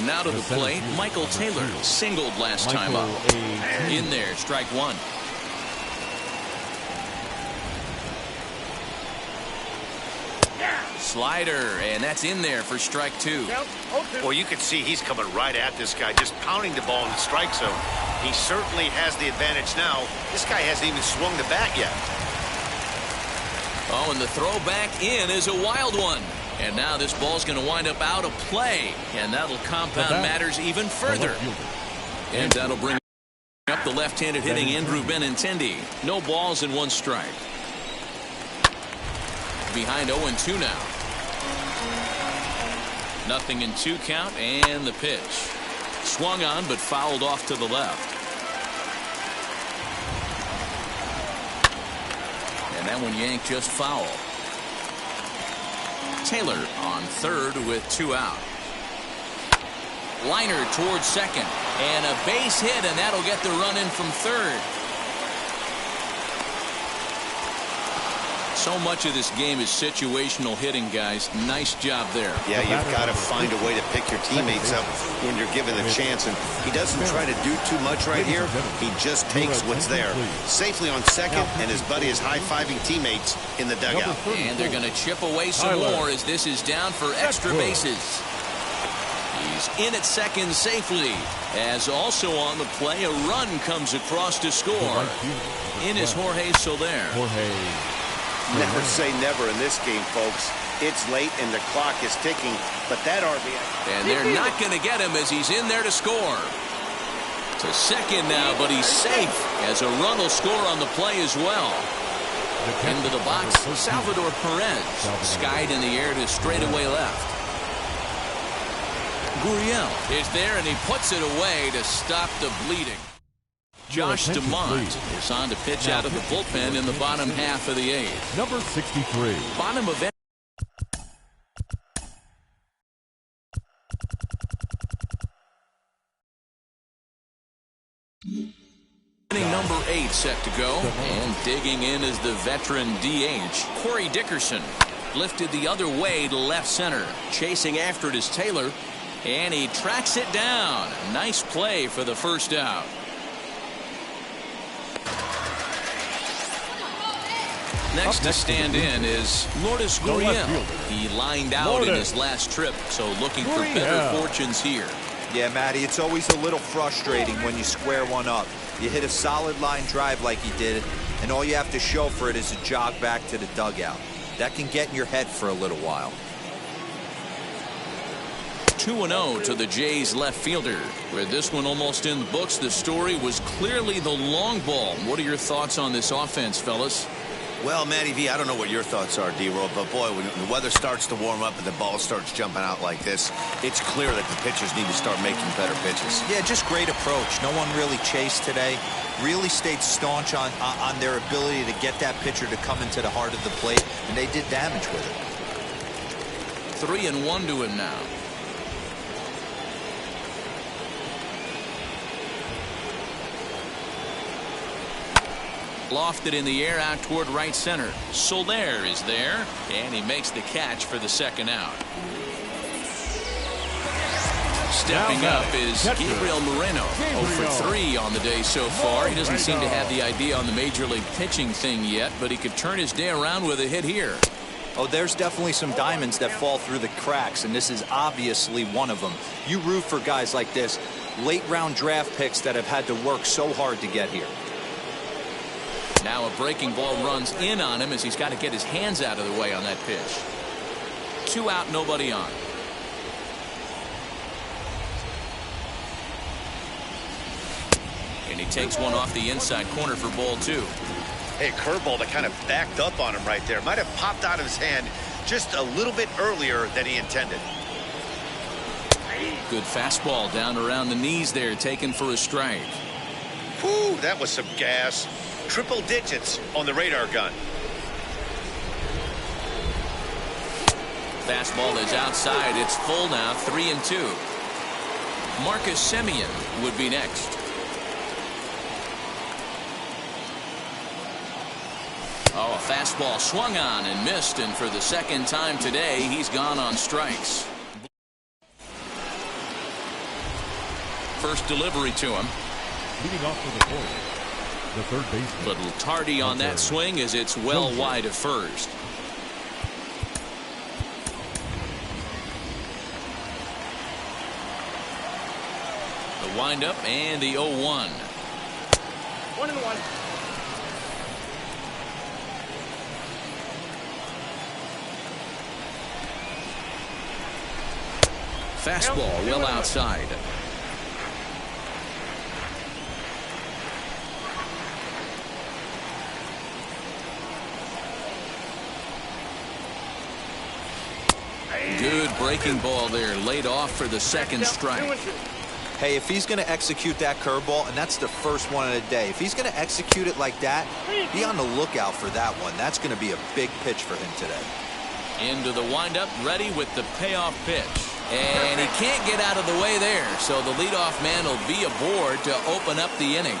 Now to the plate, Michael Taylor singled last time up. In there, strike one. Slider, and that's in there for strike two. Well, you can see he's coming right at this guy, just pounding the ball in the strike zone. He certainly has the advantage now. This guy hasn't even swung the bat yet. Oh, and the throw back in is a wild one. And now this ball's going to wind up out of play, and that'll compound matters even further. And that'll bring up the left-handed hitting Andrew Benintendi. No balls and one strike. Behind 0-2 now. Nothing in 2 count, and the pitch. Swung on, but fouled off to the left. And that one yanked just foul. Taylor on third with 2 out. Liner towards second, and a base hit, and that'll get the run in from third. So much of this game is situational hitting, guys. Nice job there. Yeah, you've got to find a way to pick your teammates up when you're given the chance. And he doesn't try to do too much right here. He just takes what's there. Safely on second, and his buddy is high-fiving teammates in the dugout. And they're going to chip away some more as this is down for extra bases. He's in at second safely. As also on the play, a run comes across to score. In is Jorge Soler. Never say never in this game, folks. It's late and the clock is ticking, but that RBI. And they're not going to get him as he's in there to score. To second now, but he's safe as a run will score on the play as well. Into the box, Salvador Perez. Skied in the air to straightaway left. Gurriel is there and he puts it away to stop the bleeding. Josh DeMont is on to pitch out of the bullpen in the bottom half of the 8th. Number 63. Bottom of inning number 8 set to go. And digging in is the veteran DH, Corey Dickerson. Lifted the other way to left center. Chasing after it is Taylor. And he tracks it down. Nice play for the first out. Next to stand in is Lourdes Gurriel. He lined out in his last trip, so looking for better fortunes here. Yeah, Matty, it's always a little frustrating when you square one up. You hit a solid line drive like he did, and all you have to show for it is a jog back to the dugout. That can get in your head for a little while. 2-0 to the Jays left fielder. With this one almost in the books, the story was clearly the long ball. What are your thoughts on this offense, fellas? Well, Matty V, I don't know what your thoughts are, D-Roll, but boy, when the weather starts to warm up and the ball starts jumping out like this, it's clear that the pitchers need to start making better pitches. Yeah, just great approach. No one really chased today. Really stayed staunch on their ability to get that pitcher to come into the heart of the plate, and they did damage with it. 3-1 to him now. Lofted in the air out toward right center. Soler is there, and he makes the catch for the second out. Stepping up is Gabriel Moreno. 0 for 3 on the day so far. He doesn't seem to have the idea on the major league pitching thing yet, but he could turn his day around with a hit here. Oh, there's definitely some diamonds that fall through the cracks, and this is obviously one of them. You root for guys like this, late round draft picks that have had to work so hard to get here. Now a breaking ball runs in on him as he's got to get his hands out of the way on that pitch. 2 out, nobody on. And he takes one off the inside corner for ball 2. Hey, curveball that kind of backed up on him right there. Might have popped out of his hand just a little bit earlier than he intended. Good fastball down around the knees there, taken for a strike. Whew, that was some gas. Triple digits on the radar gun. Fastball is outside. It's full now, 3-2. Marcus Semien would be next. Oh, a fastball swung on and missed, and for the second time today, he's gone on strikes. First delivery to him. Leading off for the fourth, the third baseman. Little tardy on that swing as it's well wide of first. The windup and the 0-1. 1-1. Fastball well outside. Good breaking ball there, laid off for the second strike. Hey, if he's going to execute that curveball, and that's the first one of the day, if he's going to execute it like that, be on the lookout for that one. That's going to be a big pitch for him today. Into the windup, ready with the payoff pitch. And he can't get out of the way there, so the leadoff man will be aboard to open up the inning.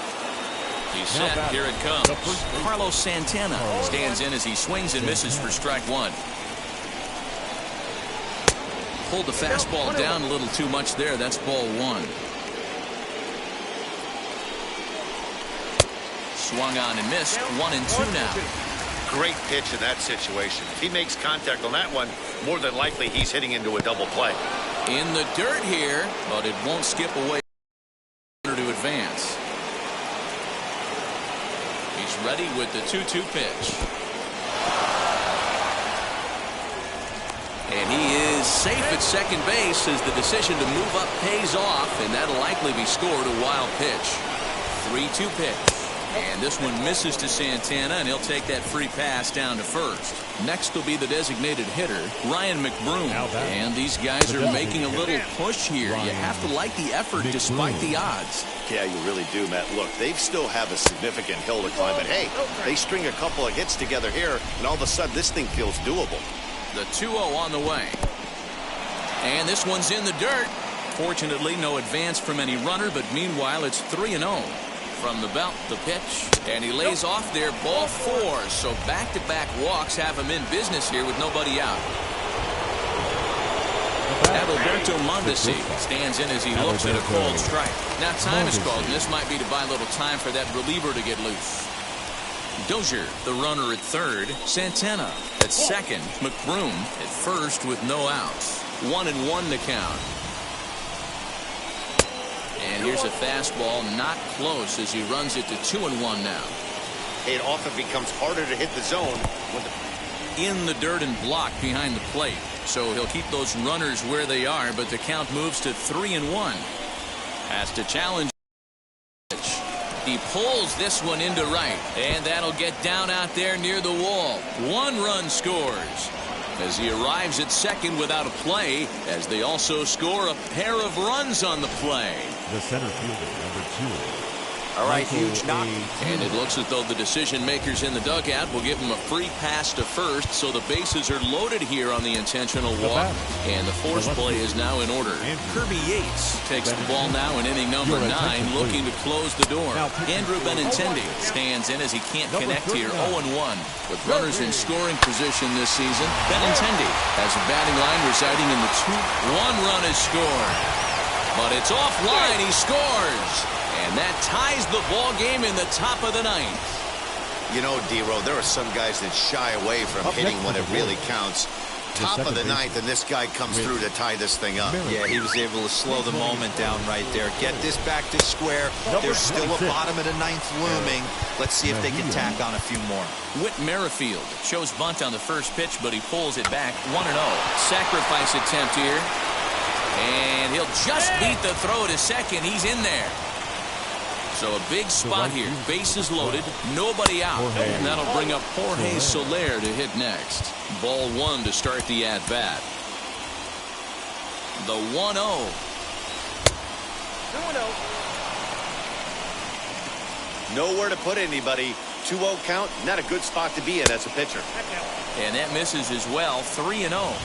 He's set. Here it comes. Carlos Santana stands in as he swings and misses for strike 1. Pulled the fastball down a little too much there. That's ball 1. Swung on and missed. 1-2 now. Great pitch in that situation. If he makes contact on that one, more than likely he's hitting into a double play. In the dirt here, but it won't skip away to advance. He's ready with the 2-2 pitch. And he is safe at second base as the decision to move up pays off, and that'll likely be scored a wild pitch. 3-2 pitch. And this one misses to Santana, and he'll take that free pass down to first. Next will be the designated hitter, Ryan McBroom. And these guys are making a little push here. You have to like the effort despite the odds. Yeah, you really do, Matt. Look, they still have a significant hill to climb, but hey, they string a couple of hits together here, and all of a sudden this thing feels doable. The 2-0 on the way. And this one's in the dirt. Fortunately, no advance from any runner, but meanwhile, it's 3-0. From the belt, the pitch, and he lays off there, ball 4. So back-to-back walks have him in business here with nobody out. Adalberto Mondesi stands in as he looks at a cold strike. Now time is called, and this might be to buy a little time for that reliever to get loose. Dozier, the runner at third. Santana at second. McBroom at first with no outs. 1-1 to count. And here's a fastball not close as he runs it to 2-1 now. It often becomes harder to hit the zone when in the dirt and blocked behind the plate. So he'll keep those runners where they are, but the count moves to 3-1. Has to challenge. He pulls this one into right, and that'll get down out there near the wall. 1 run scores as he arrives at second without a play, as they also score a pair of runs on the play. The center fielder, number 2. All right, huge knock. And it looks as though the decision makers in the dugout will give him a free pass to first, so the bases are loaded here on the intentional walk. And the force play is now in order. Kirby Yates takes the ball now in inning number 9, looking to close the door. Andrew Benintendi stands in as he can't connect here, 0-1. With runners in scoring position this season, Benintendi has a batting line residing in the 2. 1 run is scored, but it's offline. He scores. And that ties the ball game in the top of the 9th. You know, D-Row, there are some guys that shy away from hitting when it really counts. Top of the 9th, and this guy comes through to tie this thing up. Yeah, he was able to slow the moment down right there. Get this back to square. There's still a bottom of the 9th looming. Let's see if they can tack on a few more. Whit Merrifield shows bunt on the first pitch, but he pulls it back. 1-0. Sacrifice attempt here. And he'll just beat the throw to second. He's in there. So a big spot here. Bases loaded, nobody out. And that'll bring up Jorge Soler to hit next. Ball 1 to start the at-bat. The 1-0. 2-0. Nowhere to put anybody. 2-0 count, not a good spot to be in as a pitcher. And that misses as well. 3-0.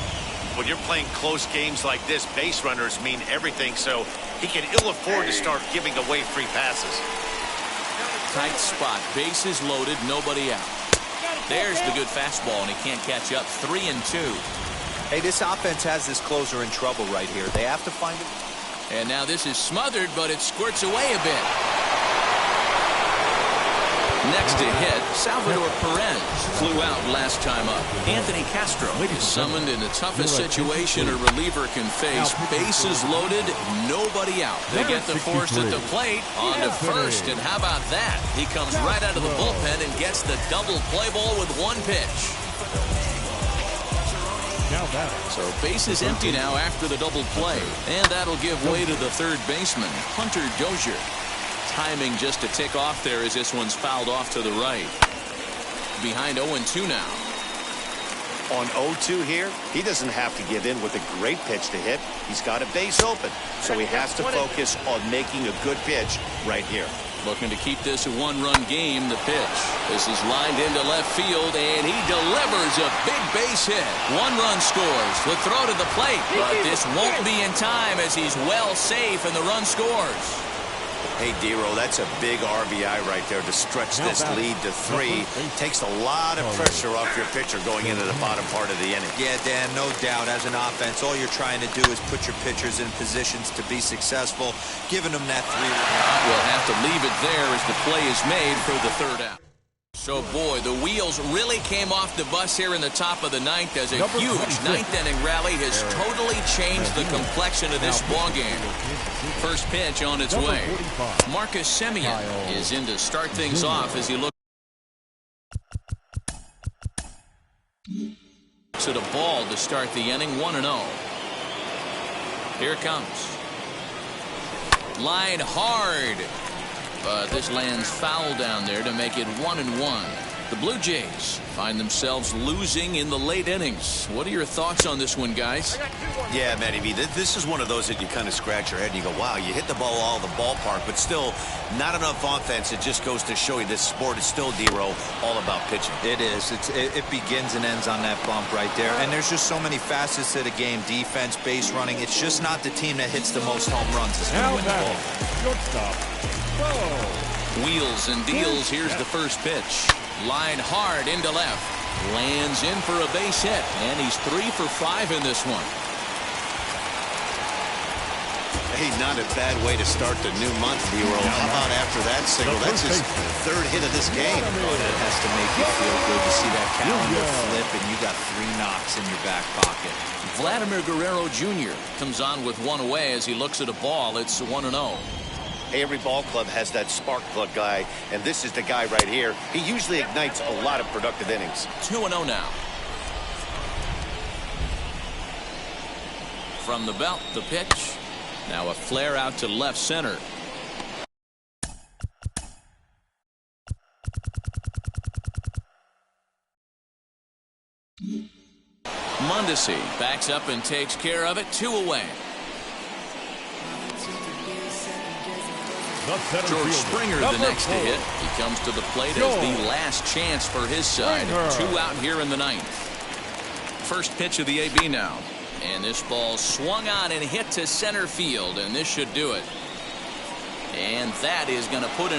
When you're playing close games like this, base runners mean everything, so he can ill afford to start giving away free passes. Tight spot, bases loaded, nobody out. There's the good fastball, and he can't catch up. 3-2. Hey, this offense has this closer in trouble right here. They have to find it. And now this is smothered, but it squirts away a bit. Next to hit, Salvador Perez flew out last time up. Anthony Castro is summoned in the toughest situation a reliever can face. Bases loaded, nobody out. They get the force at the plate, on to first, and how about that? He comes right out of the bullpen and gets the double play ball with 1 pitch. So bases empty now after the double play, and that'll give way to the third baseman, Hunter Dozier. Timing just to tick off there as this one's fouled off to the right. Behind 0-2 now. On 0-2 here, he doesn't have to give in with a great pitch to hit. He's got a base open, so he has to focus on making a good pitch right here. Looking to keep this a 1-run game. The pitch. This is lined into left field, and he delivers a big base hit. 1 run scores. The throw to the plate, but this won't be in time as he's well safe and the run scores. Hey, D-Row, that's a big RBI right there to stretch this lead to 3. Takes a lot of pressure off your pitcher going into the bottom part of the inning. Yeah, Dan, no doubt. As an offense, all you're trying to do is put your pitchers in positions to be successful, giving them that 3. We'll have to leave it there as the play is made for the 3rd out. So, boy, the wheels really came off the bus here in the top of the 9th as a huge 9th-inning rally has totally changed the complexion of this ballgame. First pitch on its way. Marcus Semien is in to start things off as he looks to the ball to start the inning. 1-0. Here it comes. Line hard. But this lands foul down there to make it 1-1. The Blue Jays find themselves losing in the late innings. What are your thoughts on this one, guys? Yeah, Matty V, this is one of those that you kind of scratch your head and you go, wow, you hit the ball all the ballpark, but still not enough offense. It just goes to show you this sport is still, D-Row, all about pitching. It is. It begins and ends on that bump right there. And there's just so many facets to the game. Defense, base running. It's just not the team that hits the most home runs that's going to win the ball. Shortstop. Wheels and deals. Here's the first pitch. Line hard into left. Lands in for a base hit. And he's 3 for 5 in this one. Hey, not a bad way to start the new month, D-Row. How about after that single? That's his 3rd hit of this game. Oh, that has to make you feel good to see that calendar flip and you got 3 knocks in your back pocket. Vladimir Guerrero Jr. comes on with 1 away as he looks at a ball. It's 1-0. Hey, every ball club has that spark plug guy, and this is the guy right here. He usually ignites a lot of productive innings. 2-0 now. From the belt, the pitch. Now a flare out to left center. Mondesi backs up and takes care of it. 2 away. George Springer the next to hit. He comes to the plate as the last chance for his side. 2 out here in the 9th. First pitch of the AB now. And this ball swung on and hit to center field, and this should do it. And that is going to put an